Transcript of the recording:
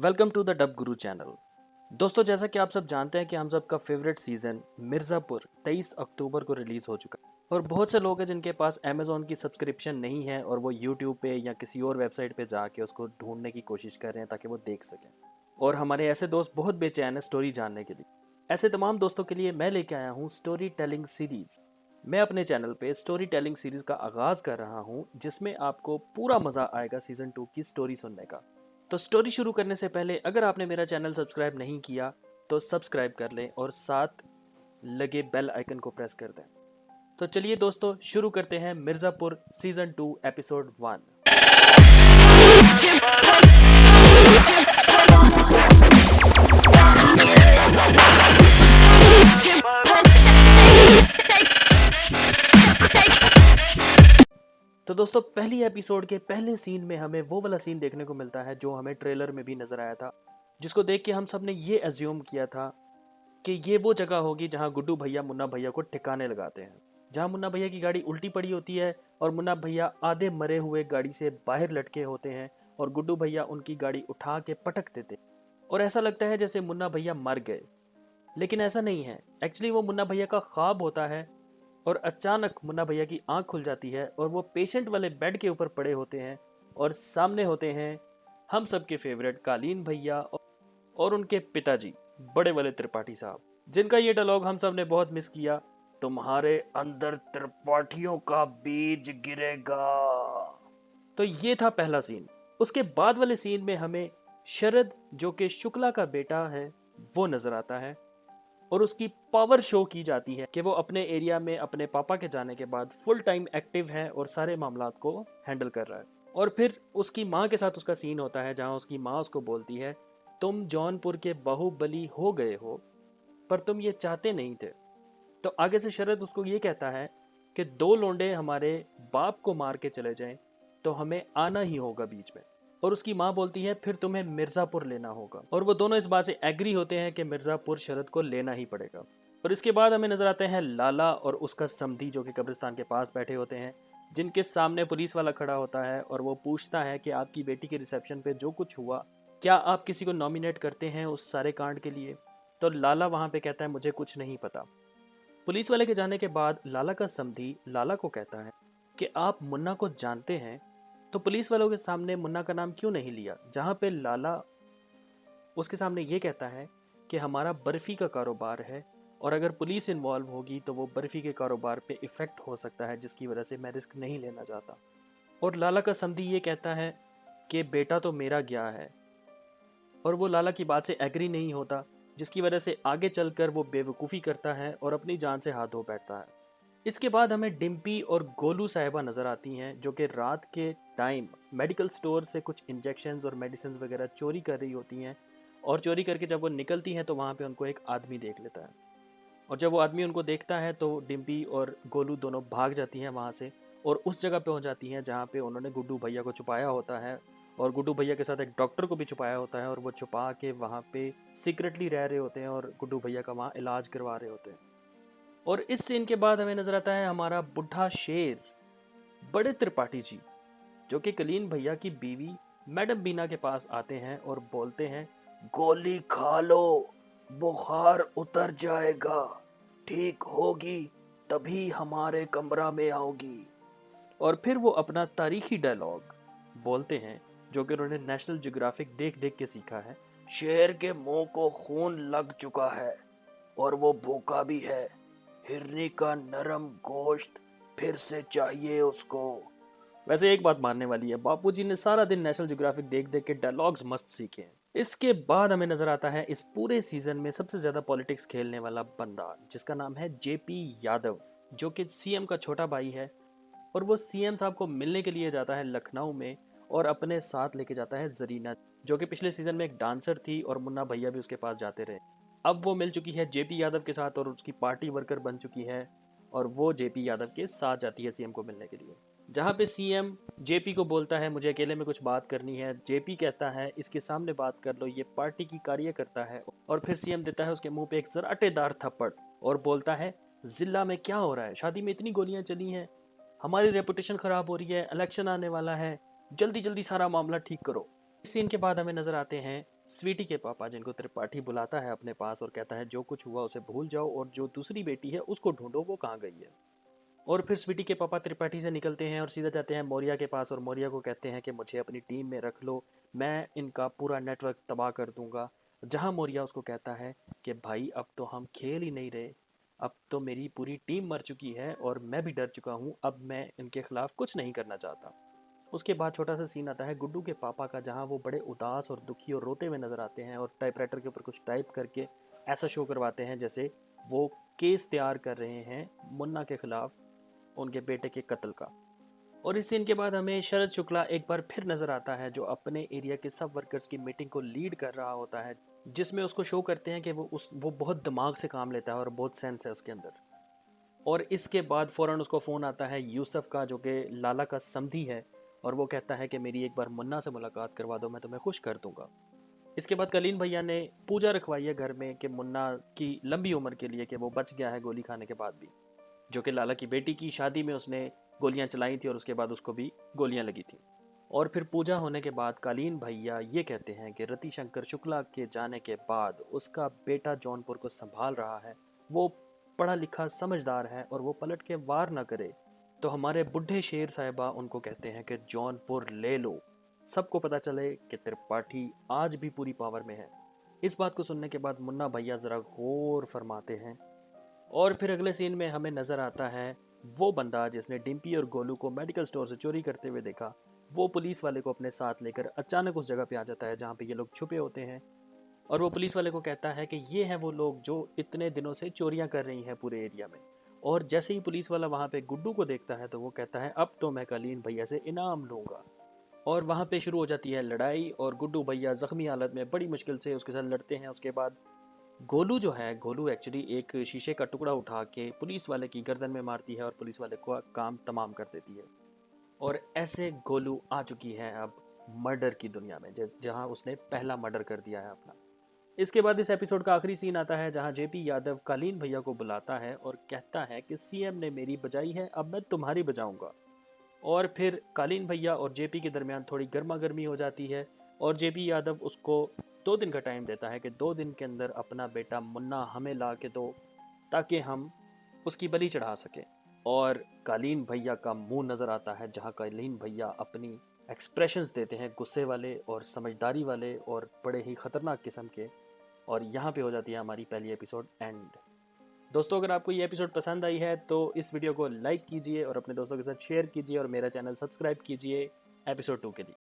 Welcome to the dub Guru channel. दोस्तों, जैसा कि आप सब जानते हैं कि हम सब का फेवरेट सीजन मिर्ज़ापुर 23 अक्टूबर को रिलीज़ हो चुका है और बहुत से लोग हैं जिनके पास अमेज़ॉन की सब्सक्रिप्शन नहीं है और वो यूट्यूब पे या किसी और वेबसाइट पे जाके उसको ढूंढने की कोशिश कर रहे हैं ताकि वो देख सकें। और हमारे ऐसे दोस्त बहुत बेचैन हैं स्टोरी जानने के लिए। ऐसे तमाम दोस्तों के लिए मैं लेके आया हूँ स्टोरी टेलिंग सीरीज़। मैं अपने चैनल पे स्टोरी टेलिंग सीरीज़ का आगाज़ कर रहा हूँ जिसमें आपको पूरा मज़ा आएगा सीज़न 2 की स्टोरी सुनने का। तो स्टोरी शुरू करने से पहले अगर आपने मेरा चैनल सब्सक्राइब नहीं किया तो सब्सक्राइब कर लें और साथ लगे बेल आइकन को प्रेस कर दें। तो चलिए दोस्तों, शुरू करते हैं मिर्ज़ापुर सीजन 2 एपिसोड 1। तो दोस्तों, पहली एपिसोड के पहले सीन में हमें वो वाला सीन देखने को मिलता है जो हमें ट्रेलर में भी नजर आया था, जिसको देख के हम सब ने ये एज्यूम किया था कि ये वो जगह होगी जहां गुड्डू भैया मुन्ना भैया को ठिकाने लगाते हैं, जहां मुन्ना भैया की गाड़ी उल्टी पड़ी होती है और मुन्ना भैया आधे मरे हुए गाड़ी से बाहर लटके होते हैं और गुड्डू भैया उनकी गाड़ी उठा के पटक देते और ऐसा लगता है जैसे मुन्ना भैया मर गए। लेकिन ऐसा नहीं है, एक्चुअली वो मुन्ना भैया का ख्वाब होता है और अचानक मुन्ना भैया की आंख खुल जाती है और वो पेशेंट वाले बेड के ऊपर पड़े होते हैं और सामने होते हैं हम सबके फेवरेट कालीन भैया और उनके पिताजी बड़े वाले त्रिपाठी साहब, जिनका ये डायलॉग हम सब ने बहुत मिस किया, तुम्हारे अंदर त्रिपाठियों का बीज गिरेगा। तो ये था पहला सीन। उसके बाद वाले सीन में हमें शरद, जो कि शुक्ला का बेटा है, वो नजर आता है और उसकी पावर शो की जाती है कि वो अपने एरिया में अपने पापा के जाने के बाद फुल टाइम एक्टिव है और सारे मामलात को हैंडल कर रहा है। और फिर उसकी माँ के साथ उसका सीन होता है जहाँ उसकी माँ उसको बोलती है, तुम जौनपुर के बाहुबली हो गए हो पर तुम ये चाहते नहीं थे। तो आगे से शरद उसको ये कहता है कि दो लोंडे हमारे बाप को मार के चले जाएं तो हमें आना ही होगा बीच में। और उसकी माँ बोलती है फिर तुम्हें मिर्ज़ापुर लेना होगा और वो दोनों इस बात से एग्री होते हैं कि मिर्ज़ापुर शरद को लेना ही पड़ेगा। और इसके बाद हमें नजर आते हैं लाला और उसका समधी जो कि कब्रिस्तान के पास बैठे होते हैं, जिनके सामने पुलिस वाला खड़ा होता है और वो पूछता है कि आपकी बेटी के रिसेप्शन पे जो कुछ हुआ, क्या आप किसी को नॉमिनेट करते हैं उस सारे कांड के लिए? तो लाला वहां पे कहता है मुझे कुछ नहीं पता। पुलिस वाले के जाने के बाद लाला का समधी लाला को कहता है कि आप मुन्ना को जानते हैं, तो पुलिस वालों के सामने मुन्ना का नाम क्यों नहीं लिया? जहां पे लाला उसके सामने ये कहता है कि हमारा बर्फी का कारोबार है और अगर पुलिस इन्वॉल्व होगी तो वो बर्फी के कारोबार पे इफेक्ट हो सकता है, जिसकी वजह से मैं रिस्क नहीं लेना चाहता। और लाला का समधी ये कहता है कि बेटा तो मेरा गया है और वो लाला की बात से एग्री नहीं होता, जिसकी वजह से आगे चलकर वो बेवकूफ़ी करता है और अपनी जान से हाथ धो बैठता है। इसके बाद हमें डिम्पी और गोलू साहिबा नज़र आती हैं जो कि रात के टाइम मेडिकल स्टोर से कुछ इंजेक्शंस और मेडिसिन वगैरह चोरी कर रही होती हैं और चोरी करके जब वो निकलती हैं तो वहाँ पे उनको एक आदमी देख लेता है और जब वो आदमी उनको देखता है तो डिम्पी और गोलू दोनों भाग जाती हैं वहाँ से और उस जगह पे हो जाती हैं जहाँ पे उन्होंने गुड्डू भैया को छुपाया होता है और गुड्डू भैया के साथ एक डॉक्टर को भी छुपाया होता है और वो छुपा के वहाँ पे सीक्रेटली रह रहे होते हैं और गुड्डू भैया का वहाँ इलाज करवा रहे होते हैं। और इस सीन के बाद हमें नजर आता है हमारा बुढ़ा शेर बड़े त्रिपाठी जी, जो कि कलीन भैया की बीवी मैडम बीना के पास आते हैं और बोलते हैं, गोली खा लो, बुखार उतर जाएगा, ठीक होगी तभी हमारे कमरा में आओगी। और फिर वो अपना तारीखी डायलॉग बोलते हैं जो कि उन्होंने नेशनल ज्योग्राफिक देख देख के सीखा है, शेर के मुंह को खून लग चुका है और वो भूखा भी है, हिरनी का नरम गोश्त फिर से चाहिए उसको। वैसे एक बात मानने वाली है, बापूजी ने सारा दिन नेशनल ज्योग्राफिक देख देख के डायलॉग्स मस्त सीखे हैं। इसके बाद हमें नजर आता है इस पूरे सीजन में सबसे ज्यादा पॉलिटिक्स खेलने वाला बंदा, जिसका नाम है जेपी यादव, जो कि सीएम का छोटा भाई है और वो सीएम साहब को मिलने के लिए जाता है लखनऊ में और अपने साथ लेके जाता है जरीना, जो कि पिछले सीजन में एक डांसर थी और मुन्ना भैया भी उसके पास जाते रहे। अब वो मिल चुकी है जेपी यादव के साथ और उसकी पार्टी वर्कर बन चुकी है और वो जेपी यादव के साथ जाती है सीएम को मिलने के लिए, जहाँ पे सीएम जेपी को बोलता है मुझे अकेले में कुछ बात करनी है। जेपी कहता है इसके सामने बात कर लो, ये पार्टी की कार्यकर्ता है। और फिर सीएम देता है उसके मुंह पे एक जराटेदार थप्पड़ और बोलता है, जिला में क्या हो रहा है? शादी में इतनी गोलियां चली हैं, हमारी रेपुटेशन खराब हो रही है, इलेक्शन आने वाला है, जल्दी जल्दी सारा मामला ठीक करो। इस सीन के बाद हमें नजर आते हैं स्वीटी के पापा जिनको त्रिपाठी बुलाता है अपने पास और कहता है जो कुछ हुआ उसे भूल जाओ और जो दूसरी बेटी है उसको ढूंढो, वो कहाँ गई है। और फिर स्वीटी के पापा त्रिपाठी से निकलते हैं और सीधा जाते हैं मौर्या के पास और मौर्या को कहते हैं कि मुझे अपनी टीम में रख लो, मैं इनका पूरा नेटवर्क तबाह कर दूंगा। जहां मौर्या उसको कहता है कि भाई अब तो हम खेल ही नहीं रहे, अब तो मेरी पूरी टीम मर चुकी है और मैं भी डर चुका हूँ, अब मैं इनके खिलाफ कुछ नहीं करना चाहता। उसके बाद छोटा सा सीन आता है गुड्डू के पापा का, जहाँ वो बड़े उदास और दुखी और रोते हुए नजर आते हैं और टाइपराइटर के ऊपर कुछ टाइप करके ऐसा शो करवाते हैं जैसे वो केस तैयार कर रहे हैं मुन्ना के खिलाफ, उनके बेटे के कत्ल का। और इस सीन के बाद हमें शरद शुक्ला एक बार फिर नजर आता है जो अपने एरिया के सब वर्कर्स की मीटिंग को लीड कर रहा होता है, जिसमें उसको शो करते हैं कि वो बहुत दिमाग से काम लेता है और बहुत सेंस है उसके अंदर। और इसके बाद फ़ौरन उसको फ़ोन आता है यूसुफ का, जो कि लाला का समधी है, और वो कहता है कि मेरी एक बार मुन्ना से मुलाकात करवा दो, मैं तुम्हें खुश कर दूंगा। इसके बाद कलीन भैया ने पूजा रखवाई है घर में कि मुन्ना की लंबी उम्र के लिए, कि वो बच गया है गोली खाने के बाद भी, जो कि लाला की बेटी की शादी में उसने गोलियां चलाई थी और उसके बाद उसको भी गोलियां लगी थी। और फिर पूजा होने के बाद कालीन भैया ये कहते हैं कि रतिशंकर शुक्ला के जाने के बाद उसका बेटा जौनपुर को संभाल रहा है, वो पढ़ा लिखा समझदार है और वो पलट के वार ना करे। तो हमारे बुढ़े शेर साहिबा उनको कहते हैं कि जौनपुर ले लो, सबको पता चले कि त्रिपाठी आज भी पूरी पावर में है। इस बात को सुनने के बाद मुन्ना भैया ज़रा गौर फरमाते हैं। और फिर अगले सीन में हमें नज़र आता है वो बंदा जिसने डिम्पी और गोलू को मेडिकल स्टोर से चोरी करते हुए देखा, वो पुलिस वाले को अपने साथ लेकर अचानक उस जगह पे आ जाता है जहाँ पे ये लोग छुपे होते हैं। और वो पुलिस वाले को कहता है कि ये हैं वो लोग जो इतने दिनों से चोरियां कर रही हैं पूरे एरिया में। और जैसे ही पुलिस वाला वहाँ पे गुड्डू को देखता है तो वो कहता है अब तो मैं कलीन भैया से इनाम लूंगा। और वहाँ पे शुरू हो जाती है लड़ाई और गुड्डू भैया जख्मी हालत में बड़ी मुश्किल से उसके साथ लड़ते हैं। उसके बाद गोलू जो है, गोलू एक्चुअली एक शीशे का टुकड़ा उठा के पुलिस वाले की गर्दन में मारती है और पुलिस वाले को काम तमाम कर देती है। और ऐसे गोलू आ चुकी है अब मर्डर की दुनिया में, जहां उसने पहला मर्डर कर दिया है अपना। इसके बाद इस एपिसोड का आखिरी सीन आता है जहां जेपी यादव कालीन भैया को बुलाता है और कहता है कि सीएम ने मेरी बजाई है, अब मैं तुम्हारी बजाऊंगा। और फिर कालीन भैया और जेपी के दरमियान थोड़ी गर्मा गर्मी हो जाती है और जेपी यादव उसको 2 दिन का टाइम देता है कि 2 दिन के अंदर अपना बेटा मुन्ना हमें ला के दो ताकि हम उसकी बलि चढ़ा सकें। और कालीन भैया का मुंह नज़र आता है जहाँ कालीन भैया अपनी एक्सप्रेशंस देते हैं गुस्से वाले और समझदारी वाले और बड़े ही ख़तरनाक किस्म के। और यहाँ पे हो जाती है हमारी पहली एपिसोड एंड। दोस्तों अगर आपको ये एपिसोड पसंद आई है तो इस वीडियो को लाइक कीजिए और अपने दोस्तों के साथ शेयर कीजिए और मेरा चैनल सब्सक्राइब कीजिए एपिसोड 2 के लिए।